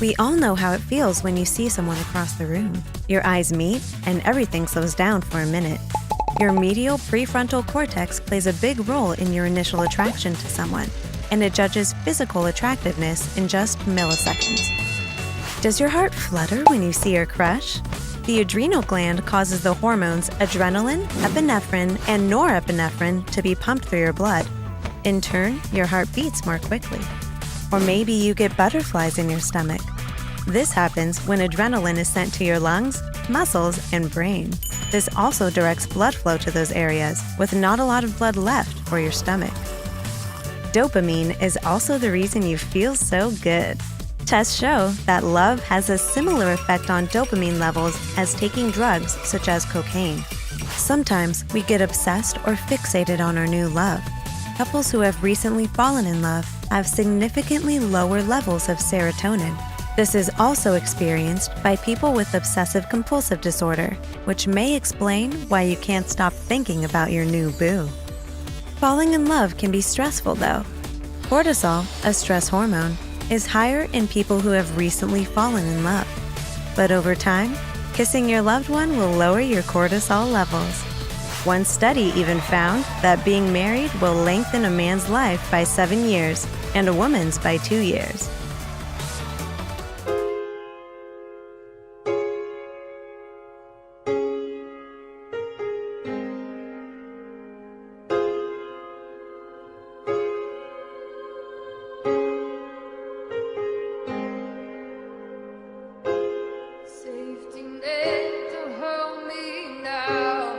We all know how it feels when you see someone across the room. Your eyes meet, and everything slows down for a minute. Your medial prefrontal cortex plays a big role in your initial attraction to someone, and it judges physical attractiveness in just milliseconds. Does your heart flutter when you see your crush? The adrenal gland causes the hormones adrenaline, epinephrine, and norepinephrine to be pumped through your blood. In turn, your heart beats more quickly. Or maybe you get butterflies in your stomach. This happens when adrenaline is sent to your lungs, muscles, and brain. This also directs blood flow to those areas, with not a lot of blood left for your stomach. Dopamine is also the reason you feel so good. Tests show that love has a similar effect on dopamine levels as taking drugs such as cocaine. Sometimes we get obsessed or fixated on our new love. Couples who have recently fallen in love have significantly lower levels of serotonin. This is also experienced by people with obsessive-compulsive disorder, which may explain why you can't stop thinking about your new boo. Falling in love can be stressful, though. Cortisol, a stress hormone, is higher in people who have recently fallen in love. But over time, kissing your loved one will lower your cortisol levels. One study even found that being married will lengthen a man's life by 7 years and a woman's by 2 years. Safety net to hold me now.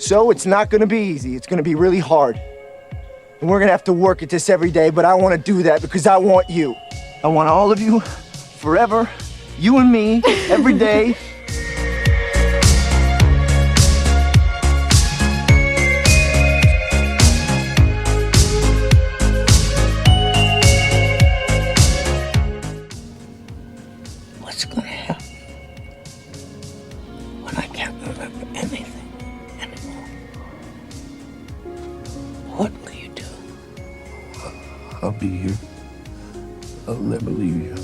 So it's not gonna be easy. It's gonna be really hard. And we're gonna have to work at this every day, but I wanna do that because I want you. I want all of you, forever, you and me, every day. What's gonna happen when I can't remember anything anymore? What will you do? I'll be here. I'll never leave you.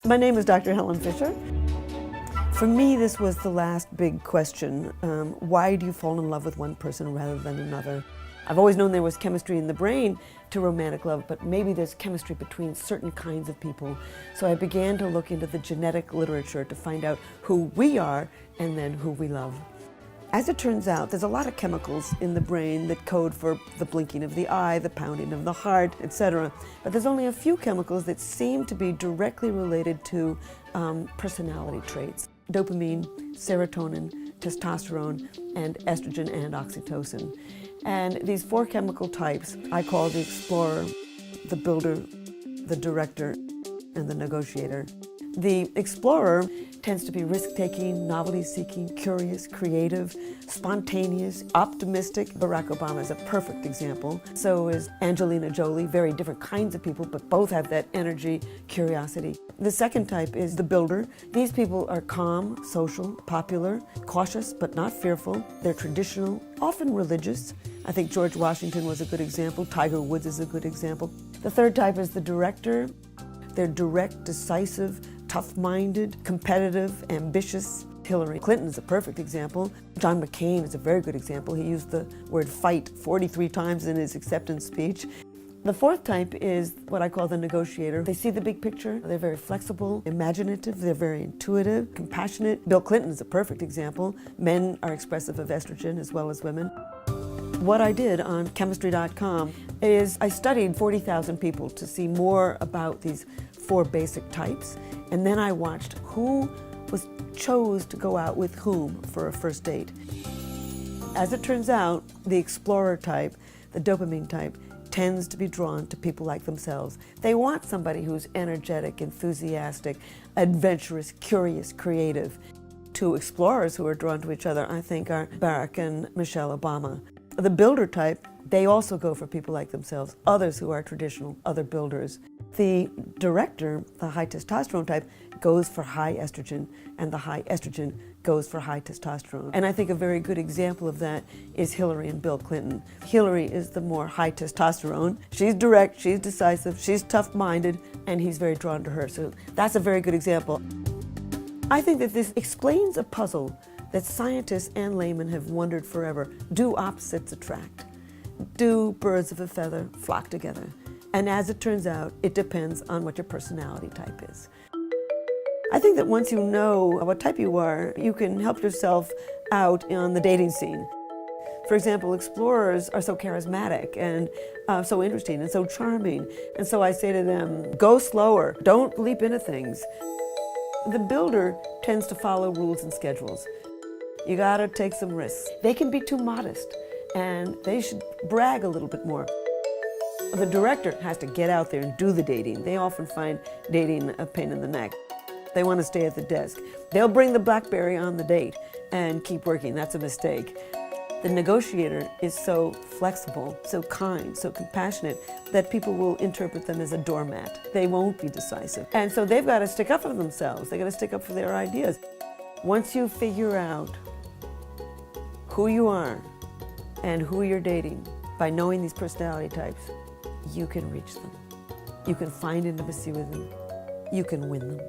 My name is Dr. Helen Fisher. For me, this was the last big question. Why do you fall in love with one person rather than another? I've always known there was chemistry in the brain to romantic love, but maybe there's chemistry between certain kinds of people. So I began to look into the genetic literature to find out who we are and then who we love. As it turns out, there's a lot of chemicals in the brain that code for the blinking of the eye, the pounding of the heart, etc. But there's only a few chemicals that seem to be directly related to personality traits. Dopamine, serotonin, testosterone, and estrogen and oxytocin. And these four chemical types I call the explorer, the builder, the director, and the negotiator. The explorer tends to be risk-taking, novelty-seeking, curious, creative, spontaneous, optimistic. Barack Obama is a perfect example. So is Angelina Jolie, very different kinds of people, but both have that energy, curiosity. The second type is the builder. These people are calm, social, popular, cautious, but not fearful. They're traditional, often religious. I think George Washington was a good example. Tiger Woods is a good example. The third type is the director. They're direct, decisive, tough-minded, competitive, ambitious. Hillary Clinton is a perfect example. John McCain is a very good example. He used the word fight 43 times in his acceptance speech. The fourth type is what I call the negotiator. They see the big picture. They're very flexible, imaginative. They're very intuitive, compassionate. Bill Clinton is a perfect example. Men are expressive of estrogen as well as women. What I did on chemistry.com is I studied 40,000 people to see more about these four basic types, and then I watched who chose to go out with whom for a first date. As it turns out, the explorer type, the dopamine type, tends to be drawn to people like themselves. They want somebody who's energetic, enthusiastic, adventurous, curious, creative. Two explorers who are drawn to each other, I think, are Barack and Michelle Obama. The builder type, they also go for people like themselves, others who are traditional, other builders. The director, the high testosterone type, goes for high estrogen, and the high estrogen goes for high testosterone. And I think a very good example of that is Hillary and Bill Clinton. Hillary is the more high testosterone. She's direct, she's decisive, she's tough-minded, and he's very drawn to her. So that's a very good example. I think that this explains a puzzle that scientists and laymen have wondered forever. Do opposites attract? Do birds of a feather flock together? And as it turns out, it depends on what your personality type is. I think that once you know what type you are, you can help yourself out on the dating scene. For example, explorers are so charismatic and so interesting and so charming. And so I say to them, go slower, don't leap into things. The builder tends to follow rules and schedules. You gotta take some risks. They can be too modest and they should brag a little bit more. The director has to get out there and do the dating. They often find dating a pain in the neck. They want to stay at the desk. They'll bring the BlackBerry on the date and keep working. That's a mistake. The negotiator is so flexible, so kind, so compassionate that people will interpret them as a doormat. They won't be decisive. And so they've got to stick up for themselves. They've got to stick up for their ideas. Once you figure out who you are and who you're dating by knowing these personality types, you can reach them. You can find intimacy with them. You can win them.